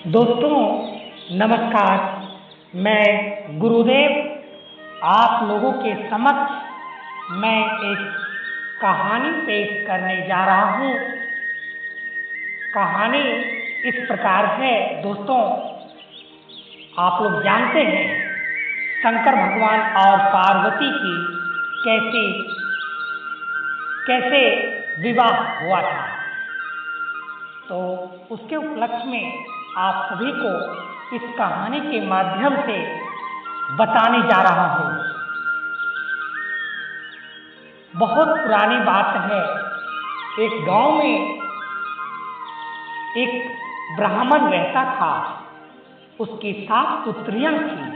दोस्तों नमस्कार। मैं गुरुदेव आप लोगों के समक्ष मैं एक कहानी पेश करने जा रहा हूँ। कहानी इस प्रकार है दोस्तों, आप लोग जानते हैं शंकर भगवान और पार्वती की कैसे कैसे विवाह हुआ था। तो उसके उपलक्ष्य में आप सभी को इस कहानी के माध्यम से बताने जा रहा हूँ। बहुत पुरानी बात है, एक गांव में एक ब्राह्मण रहता था। उसकी 7 पुत्रियां थीं।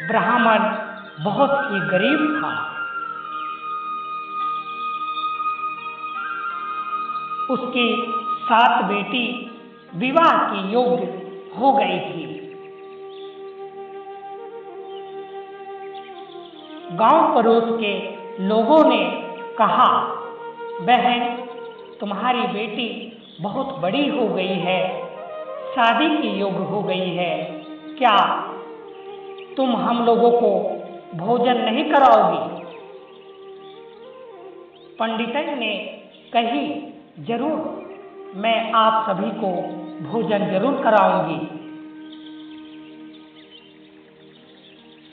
ब्राह्मण बहुत ही गरीब था। उसकी 7 बेटी विवाह के योग्य हो गई थी। गांव पड़ोस के लोगों ने कहा, बहन तुम्हारी बेटी बहुत बड़ी हो गई है, शादी के योग्य हो गई है, क्या तुम हम लोगों को भोजन नहीं कराओगी? पंडितन ने कही, जरूर मैं आप सभी को भोजन जरूर कराऊंगी।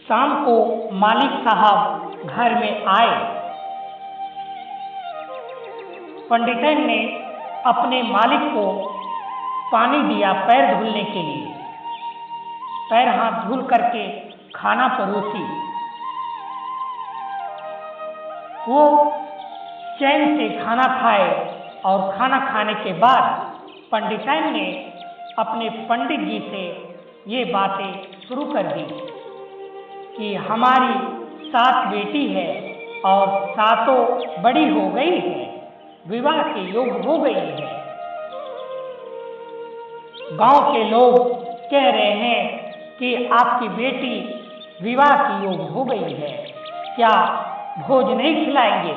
शाम को मालिक साहब घर में आए। पंडितन ने अपने मालिक को पानी दिया पैर धुलने के लिए। पैर हाथ धुल करके खाना परोसी। वो चैन से खाना खाए और खाना खाने के बाद पंडिताइन ने अपने पंडित जी से ये बातें शुरू कर दी कि हमारी 7 बेटी है और 7 बड़ी हो गई है, विवाह के योग्य हो गई है। गांव के लोग कह रहे हैं कि आपकी बेटी विवाह के योग्य हो गई है, क्या भोज नहीं खिलाएंगे?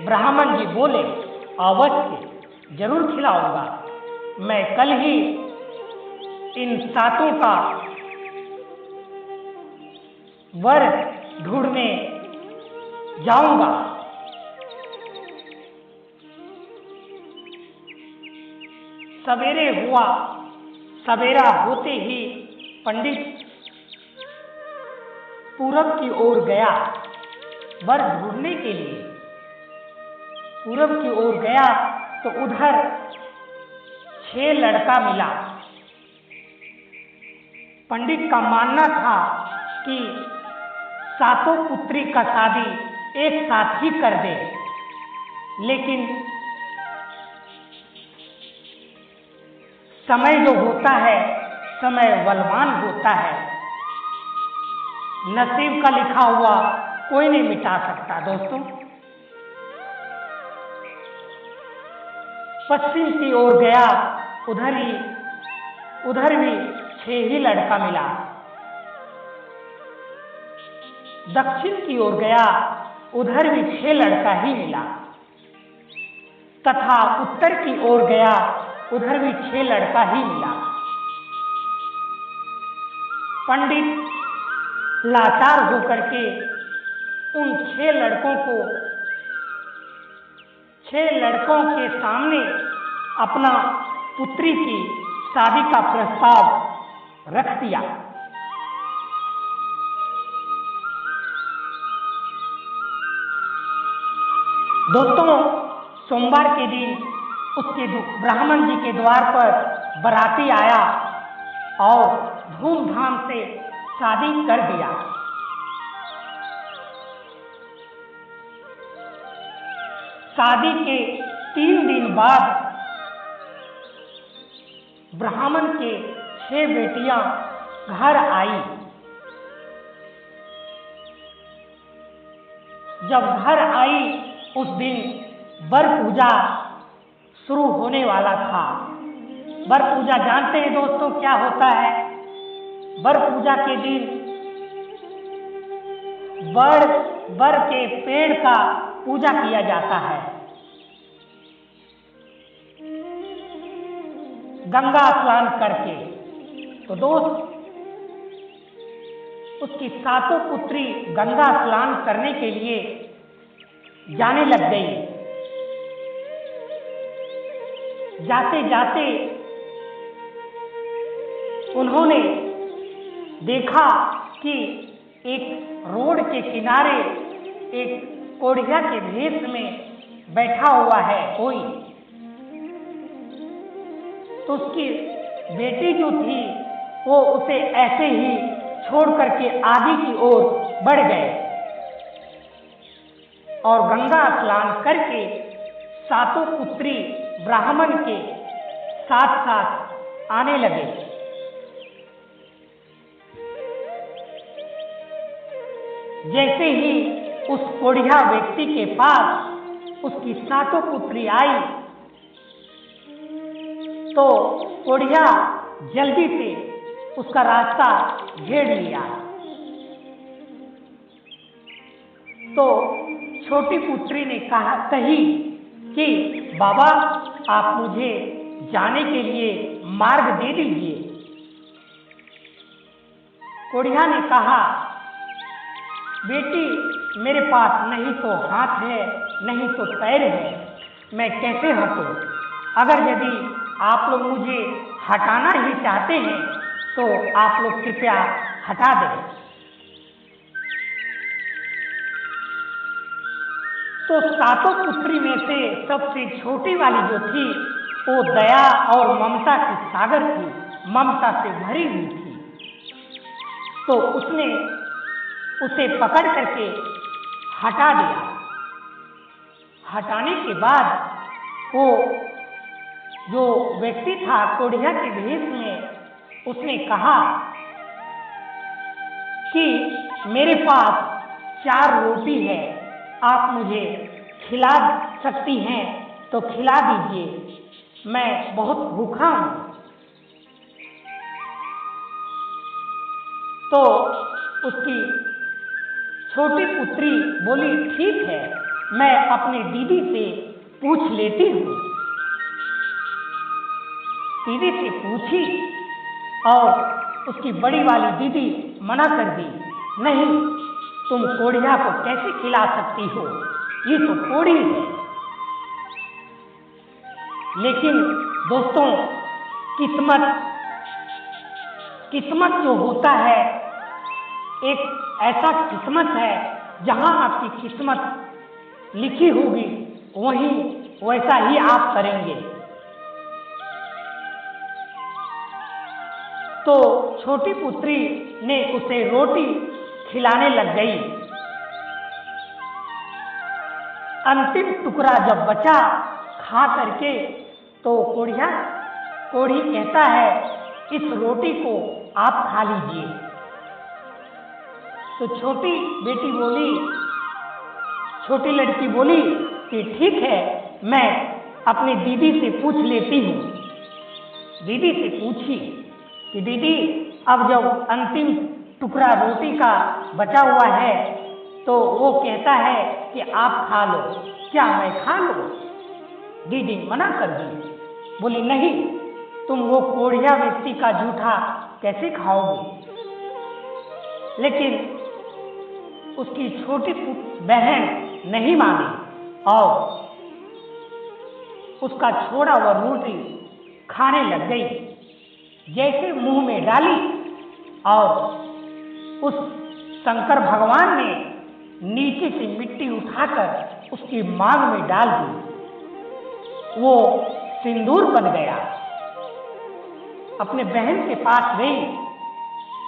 ब्राह्मण जी बोले, अवश्य जरूर खिलाऊंगा। मैं कल ही इन 7 का वर ढूंढने जाऊंगा। सवेरे हुआ। सवेरा होते ही पंडित पूरब की ओर गया वर ढूंढने के लिए। पूरब की ओर गया तो उधर 6 लड़का मिला। पंडित का मानना था कि 7 पुत्री का शादी एक साथ ही कर दे, लेकिन समय जो होता है, समय बलवान होता है। नसीब का लिखा हुआ कोई नहीं मिटा सकता दोस्तों। पश्चिम की ओर गया, उधर भी 6 ही लड़का मिला। दक्षिण की ओर गया, उधर भी 6 लड़का ही मिला। तथा उत्तर की ओर गया, उधर भी 6 लड़का ही मिला। पंडित लाचार होकर के उन 6 लड़कों के सामने अपना पुत्री की शादी का प्रस्ताव रख दिया। दोस्तों सोमवार के दिन उसके ब्राह्मण जी के द्वार पर बाराती आया और धूमधाम से शादी कर दिया। शादी के 3 दिन बाद ब्राह्मण के 6 बेटियां घर आई। जब घर आई उस दिन वर पूजा शुरू होने वाला था। वर पूजा जानते हैं दोस्तों क्या होता है? वर पूजा के दिन वर के पेड़ का पूजा किया जाता है। गंगा स्नान करके। तो दोस्त, उसकी सातों पुत्री गंगा स्नान करने के लिए जाने लग गई। जाते जाते उन्होंने देखा कि एक रोड के किनारे एक कोढ़िया के भेष में बैठा हुआ है कोई। तो उसकी बेटी जो थी वो उसे ऐसे ही छोड़ करके आगे की ओर बढ़ गए और गंगा स्नान करके सातों पुत्री ब्राह्मण के साथ साथ आने लगे। जैसे ही उस कोढ़िया व्यक्ति के पास उसकी सातों पुत्री आई तो कोढ़िया जल्दी से उसका रास्ता घेर लिया। तो छोटी पुत्री ने कही कि बाबा, आप मुझे जाने के लिए मार्ग दे दीजिए। कोढ़िया ने कहा, बेटी, मेरे पास नहीं तो हाथ है नहीं तो पैर है, मैं कैसे हटूं? अगर यदि आप लोग मुझे हटाना ही चाहते हैं तो आप लोग कृपया हटा दें। तो सातों पुत्री में से सबसे छोटी वाली जो थी वो दया और ममता की सागर थी, ममता से भरी हुई थी। तो उसने उसे पकड़ करके हटा दिया। हटाने के बाद वो जो व्यक्ति था कोढ़िया के भेष में, उसने कहा कि मेरे पास 4 रोटी है, आप मुझे खिला सकती हैं तो खिला दीजिए, मैं बहुत भूखा हूं। तो उसकी छोटी पुत्री बोली, ठीक है, मैं अपनी दीदी से पूछ लेती हूँ। दीदी से पूछी और उसकी बड़ी वाली दीदी मना कर दी, नहीं, तुम कोढ़िया को कैसे खिला सकती हो, ये तो कोढ़ी है। लेकिन दोस्तों, किस्मत जो होता है, एक ऐसा किस्मत है जहां आपकी किस्मत लिखी होगी वहीं वैसा ही आप करेंगे। तो छोटी पुत्री ने उसे रोटी खिलाने लग गई। अंतिम टुकड़ा जब बचा खा करके तो कोढ़ी कहता है, इस रोटी को आप खा लीजिए। तो छोटी लड़की बोली कि ठीक है, मैं अपनी दीदी से पूछ लेती हूँ। दीदी से पूछी कि दीदी, अब जब अंतिम टुकड़ा रोटी का बचा हुआ है तो वो कहता है कि आप खा लो, क्या मैं खा लूं? दीदी मना कर दी, बोली नहीं, तुम वो कोढ़िया व्यक्ति का जूठा कैसे खाओगे? लेकिन उसकी छोटी बहन नहीं मानी और उसका छोड़ा हुआ रोटी खाने लग गई। जैसे मुंह में डाली और उस शंकर भगवान ने नीचे से मिट्टी उठाकर उसकी मांग में डाल दी। वो सिंदूर बन गया। अपने बहन के पास गई,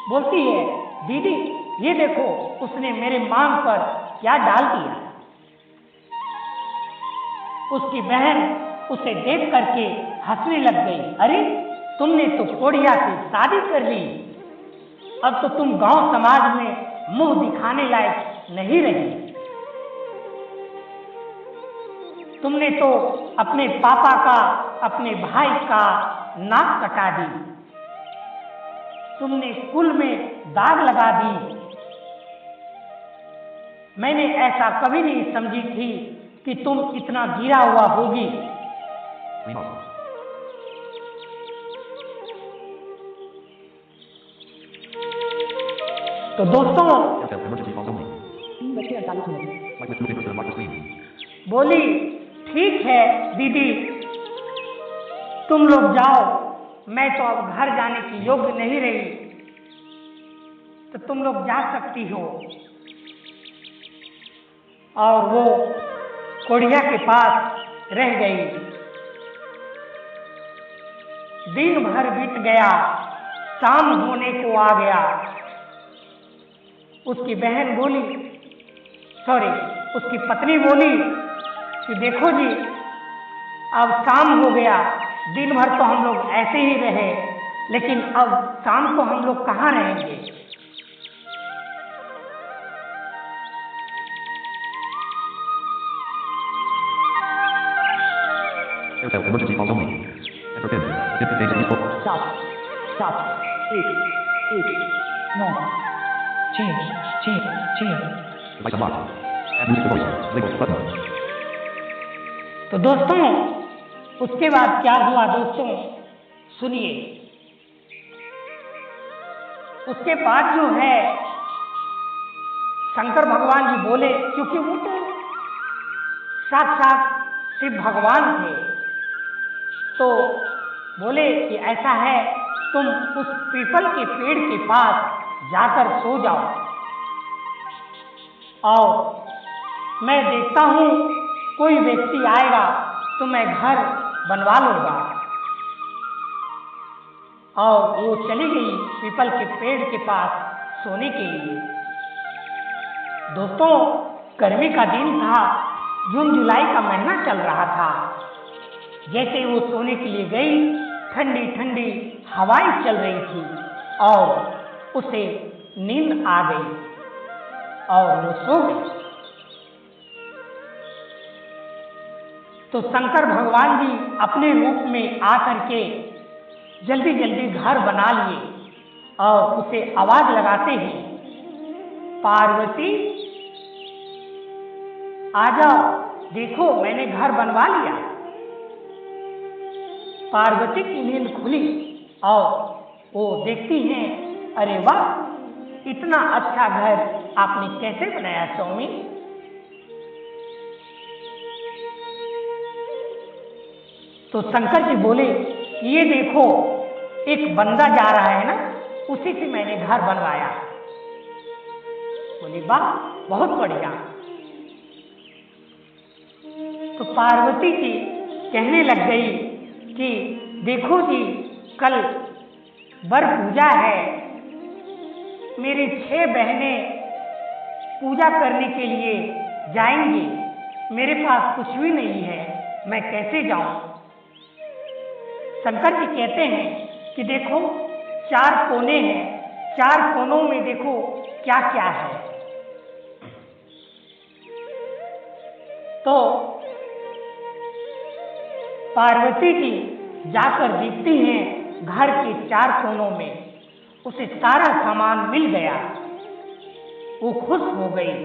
बोलती है, दीदी ये देखो, उसने मेरे मांग पर क्या डाल दिया। उसकी बहन उसे देख करके हंसने लग गई, अरे तुमने तो कोढ़िया से शादी कर ली, अब तो तुम गांव समाज में मुंह दिखाने लायक नहीं रही। तुमने तो अपने पापा का, अपने भाई का नाक कटा दी, तुमने कुल में दाग लगा दी। मैंने ऐसा कभी नहीं समझी थी कि तुम इतना गिरा हुआ होगी। तो दोस्तों Emergency calls only. 3:48 minute. Like with moving to mark the screen. बोली ठीक है दीदी, तुम लोग जाओ, मैं तो अब घर जाने की योग्य नहीं रही, तो तुम लोग जा सकती हो। और वो कोढ़िया के पास रह गई। दिन भर बीत गया, शाम होने को आ गया। उसकी बहन बोली, सॉरी, उसकी पत्नी बोली कि देखो जी, अब शाम हो गया, दिन भर तो हम लोग ऐसे ही रहे, लेकिन अब शाम को हम लोग कहाँ रहेंगे। Airtel emergency calls only. Enter PIN. PIN contains a useful. 7 7 1 1 9 6 6 6। Device unlocked. Add music to voice. Label button. तो दोस्तों उसके बाद क्या हुआ दोस्तों, सुनिए। उसके बाद जो है शंकर भगवान जी बोले, क्योंकि वो तो साक्षात शिव भगवान थे, तो बोले कि ऐसा है, तुम उस पीपल के पेड़ के पास जाकर सो जाओ और मैं देखता हूं कोई व्यक्ति आएगा तो मैं घर बनवा लूंगा। और वो चली गई पीपल के पेड़ के पास सोने के लिए। दोस्तों गर्मी का दिन था, जून जुलाई का महीना चल रहा था। जैसे वो सोने के लिए गई, ठंडी ठंडी हवाएं चल रही थी और उसे नींद आ गई और वो सो गई। तो शंकर भगवान जी अपने रूप में आकर के जल्दी जल्दी घर बना लिए और उसे आवाज लगाते हैं, पार्वती आ जाओ, देखो मैंने घर बनवा लिया। पार्वती की नींद खुली और वो देखती हैं, अरे वाह, इतना अच्छा घर आपने कैसे बनाया स्वामी। तो शंकर जी बोले, ये देखो एक बंदा जा रहा है ना, उसी से मैंने घर बनवाया। बोली वाह, बहुत बढ़िया। तो पार्वती जी कहने लग गई कि देखो जी, कल वर पूजा है, मेरी 6 बहनें पूजा करने के लिए जाएंगी, मेरे पास कुछ भी नहीं है, मैं कैसे जाऊं। शंकर जी कहते हैं कि देखो 4 कोने हैं, 4 कोनों में देखो क्या क्या है। तो पार्वती जी जाकर देखती हैं घर के 4 कोनों में, उसे सारा सामान मिल गया। वो खुश हो गई।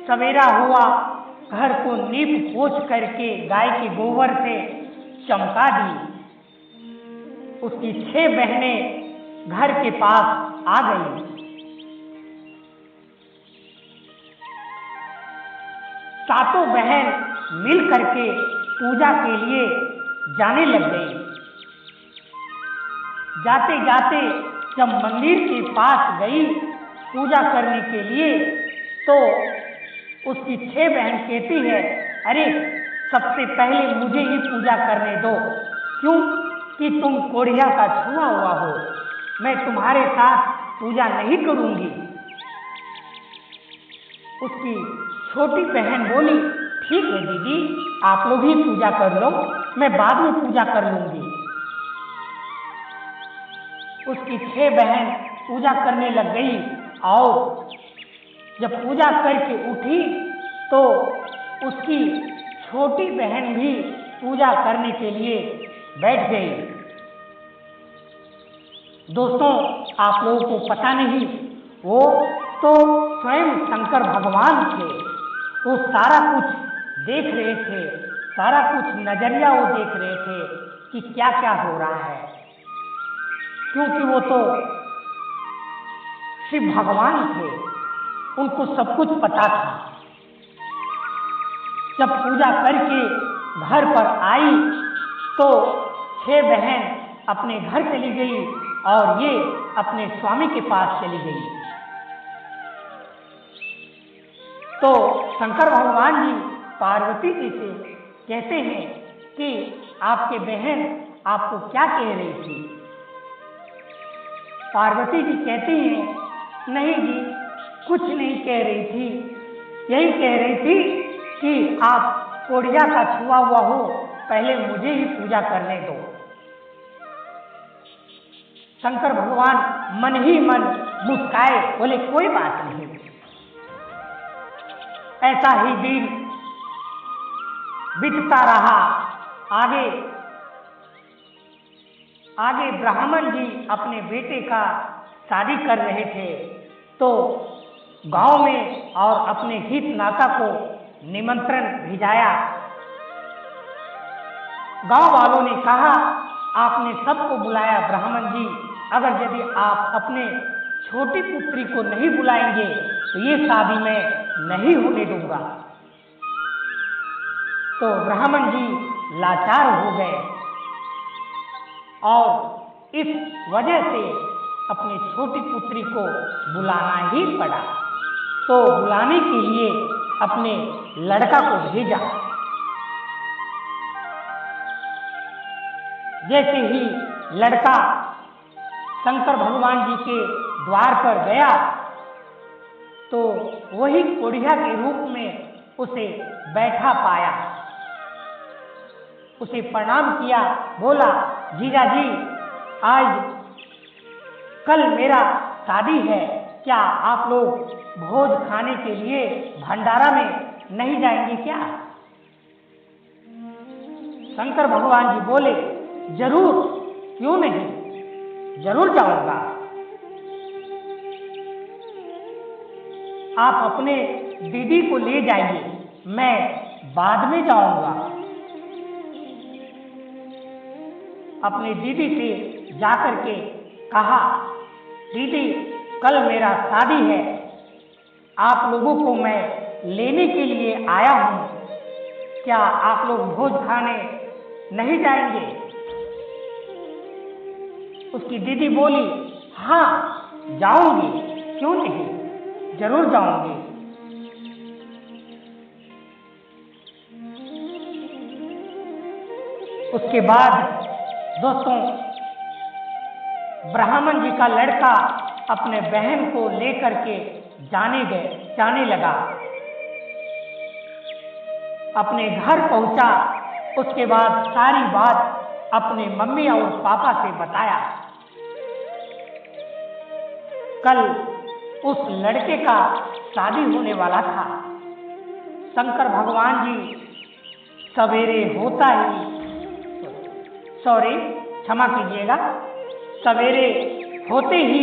सवेरा हुआ, घर को नीप पोछ करके गाय के गोबर से चमका दी। उसकी 6 बहनें घर के पास आ गई। सातों बहन मिल करके पूजा के लिए जाने लग गई। जाते जाते जब मंदिर के पास गई पूजा करने के लिए, तो उसकी 6 बहन कहती है, अरे सबसे पहले मुझे ही पूजा करने दो, क्यों कि तुम कोढ़िया का छुआ हुआ हो, मैं तुम्हारे साथ पूजा नहीं करूंगी। उसकी छोटी बहन बोली, ठीक है दीदी, आप लोग ही पूजा कर लो, मैं बाद में पूजा कर लूंगी। उसकी 6 बहन पूजा करने लग गई और जब पूजा करके उठी तो उसकी छोटी बहन भी पूजा करने के लिए बैठ गई। दोस्तों आप लोगों को पता नहीं, वो तो स्वयं शंकर भगवान थे। वो सारा कुछ देख रहे थे, सारा कुछ नजरिया वो देख रहे थे कि क्या क्या हो रहा है, क्योंकि वो तो शिव भगवान थे, उनको सब कुछ पता था। जब पूजा करके घर पर आई तो 6 बहन अपने घर चली गई और ये अपने स्वामी के पास चली गई। तो शंकर भगवान जी पार्वती जी से कहते हैं कि आपके बहन आपको क्या कह रही थी? पार्वती जी कहती हैं, नहीं जी, कुछ नहीं कह रही थी, यही कह रही थी कि आप कोढ़िया का छुआ हुआ हो, पहले मुझे ही पूजा करने दो। शंकर भगवान मन ही मन मुस्काए, बोले कोई बात नहीं। ऐसा ही दिन बीतता रहा। आगे ब्राह्मण जी अपने बेटे का शादी कर रहे थे, तो गांव में और अपने हित नाता को निमंत्रण भिजाया। गांव वालों ने कहा, आपने सबको बुलाया ब्राह्मण जी, अगर यदि आप अपने छोटी पुत्री को नहीं बुलाएंगे तो ये शादी मैं नहीं होने दूंगा। तो ब्राह्मण जी लाचार हो गए और इस वजह से अपनी छोटी पुत्री को बुलाना ही पड़ा। तो बुलाने के लिए अपने लड़का को भेजा। जैसे ही लड़का शंकर भगवान जी के द्वार पर गया तो वही कोढ़िया के रूप में उसे बैठा पाया। उसे प्रणाम किया, बोला, जीजा जी, आज कल मेरा शादी है, क्या आप लोग भोज खाने के लिए भंडारा में नहीं जाएंगे क्या? शंकर भगवान जी बोले, जरूर, क्यों नहीं, जरूर जाऊंगा। आप अपने दीदी को ले जाइए, मैं बाद में जाऊंगा। अपनी दीदी से जाकर के कहा, दीदी, कल मेरा शादी है, आप लोगों को मैं लेने के लिए आया हूं, क्या आप लोग भोज खाने नहीं जाएंगे? उसकी दीदी बोली, हाँ जाऊंगी, क्यों नहीं, जरूर जाऊंगी। उसके बाद दोस्तों, ब्राह्मण जी का लड़का अपने बहन को लेकर के जाने लगा। अपने घर पहुंचा, उसके बाद सारी बात अपने मम्मी और पापा से बताया। कल उस लड़के का शादी होने वाला था। शंकर भगवान जी सवेरे होता ही, क्षमा कीजिएगा, सवेरे होते ही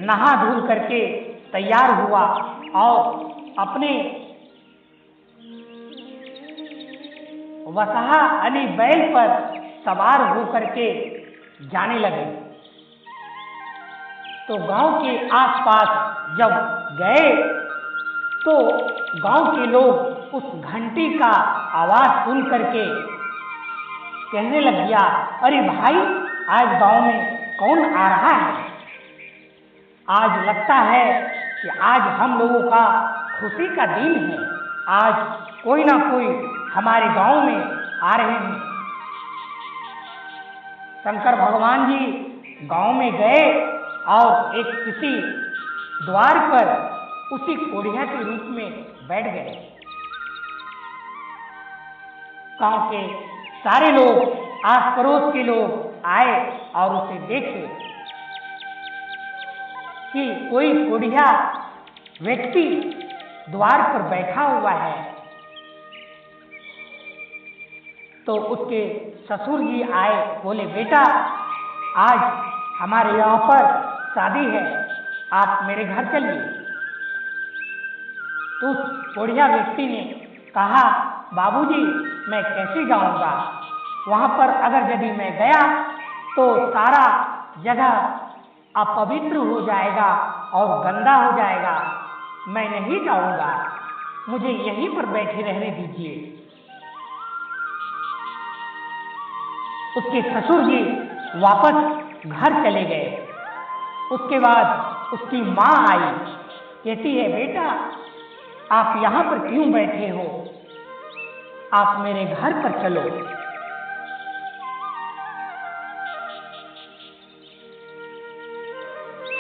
नहा धुल करके तैयार हुआ और अपने वसहा अली बैल पर सवार होकर के जाने लगे। तो गांव के आसपास जब गए तो गांव के लोग उस घंटी का आवाज सुन करके कहने लग गया, अरे भाई, आज गांव में कौन आ रहा है? आज लगता है कि आज हम लोगों का खुशी का दिन है, आज कोई ना कोई हमारे गांव में आ रहे हैं। शंकर भगवान जी गांव में गए और एक किसी द्वार पर उसी कोढ़िया के रूप में बैठ गए। गांव के सारे लोग, आस पड़ोस के लोग आए और उसे देखे कि कोई कोढ़िया व्यक्ति द्वार पर बैठा हुआ है। तो उसके ससुर जी आए, बोले, बेटा, आज हमारे यहाँ पर शादी है, आप मेरे घर चलिए। तो उस कोढ़िया व्यक्ति ने कहा, बाबूजी, मैं कैसे जाऊंगा? वहां पर अगर यदि मैं गया तो सारा जगह अपवित्र हो जाएगा और गंदा हो जाएगा। मैं नहीं जाऊंगा, मुझे यहीं पर बैठे रहने दीजिए। उसके ससुर जी वापस घर चले गए। उसके बाद उसकी माँ आई, कहती है, बेटा आप यहाँ पर क्यों बैठे हो, आप मेरे घर पर चलो।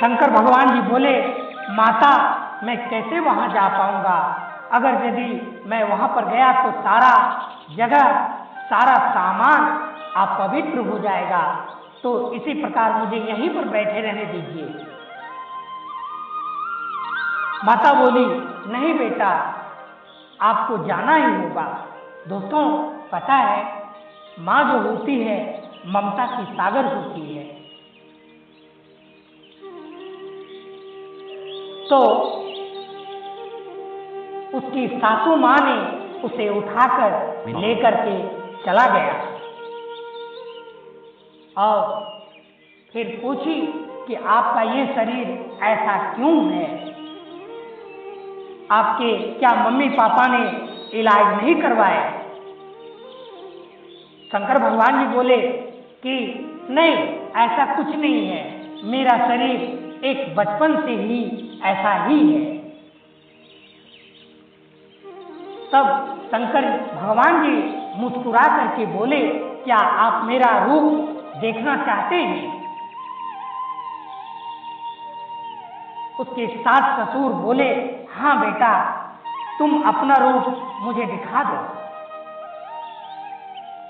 शंकर भगवान जी बोले, माता मैं कैसे वहां जा पाऊंगा, अगर यदि मैं वहां पर गया तो सारा जगह सारा सामान अपवित्र हो जाएगा, तो इसी प्रकार मुझे यहीं पर बैठे रहने दीजिए। माता बोली, नहीं बेटा आपको जाना ही होगा। दोस्तों पता है, माँ जो होती है ममता की सागर होती है। तो उसकी सासू माँ ने उसे उठाकर लेकर के चला गया और फिर पूछी कि आपका ये शरीर ऐसा क्यों है, आपके क्या मम्मी पापा ने इलाज नहीं करवाया। शंकर भगवान जी बोले कि नहीं, ऐसा कुछ नहीं है, मेरा शरीर एक बचपन से ही ऐसा ही है। तब शंकर भगवान जी मुस्कुरा करके बोले, क्या आप मेरा रूप देखना चाहते हैं। उसके सास ससुर बोले, हाँ बेटा तुम अपना रूप मुझे दिखा दो।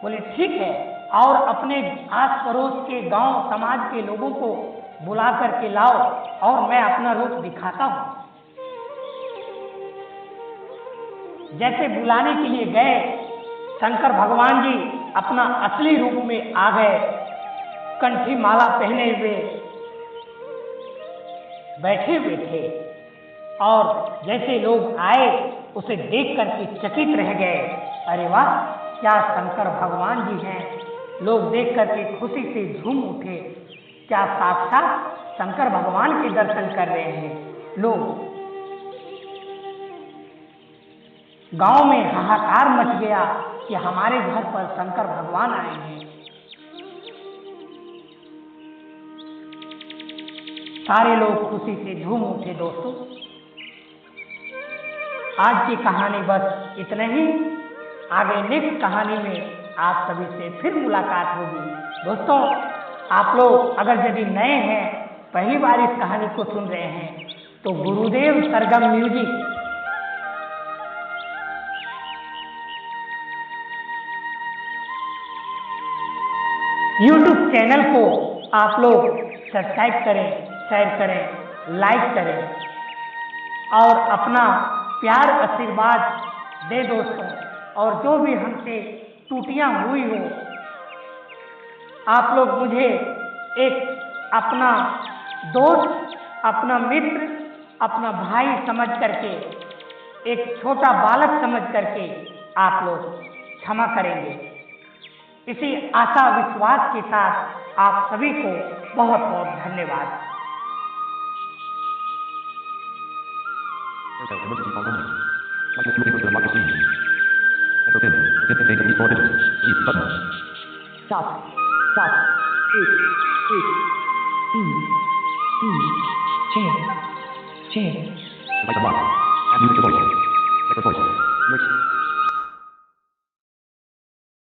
बोले ठीक है, और अपने आस पड़ोस के गांव समाज के लोगों को बुला करके लाओ और मैं अपना रूप दिखाता हूं। जैसे बुलाने के लिए गए, शंकर भगवान जी अपना असली रूप में आ गए, कंठी माला पहने हुए बैठे हुए थे और जैसे लोग आए उसे देख करके चकित रह गए। अरे वाह, क्या शंकर भगवान जी हैं। लोग देख करके खुशी से झूम उठे, क्या साक्षात शंकर भगवान के दर्शन कर रहे हैं। लोग गांव में हाहाकार मच गया कि हमारे घर पर शंकर भगवान आए हैं। सारे लोग खुशी से झूम उठे। दोस्तों आज की कहानी बस इतना ही। आगे नेक्स्ट कहानी में आप सभी से फिर मुलाकात होगी। दोस्तों आप लोग अगर यदि नए हैं, पहली बार इस कहानी को सुन रहे हैं, तो गुरुदेव सरगम म्यूजिक YouTube चैनल को आप लोग सब्सक्राइब करें, शेयर करें, लाइक करें और अपना प्यार आशीर्वाद दे दोस्तों। और जो भी हमसे त्रुटियां हुई हो, आप लोग मुझे एक अपना दोस्त, अपना मित्र, अपना भाई समझ करके, एक छोटा बालक समझ करके आप लोग क्षमा करेंगे। इसी आशा विश्वास के साथ आप सभी को बहुत बहुत धन्यवाद। Emergency phone only. Like if you able to unlock the screen. Enter PIN. The PIN contains at least 4 digits. Leave button. 7 7 1 1 3 3 6 6 Select a mark. Add music to voice.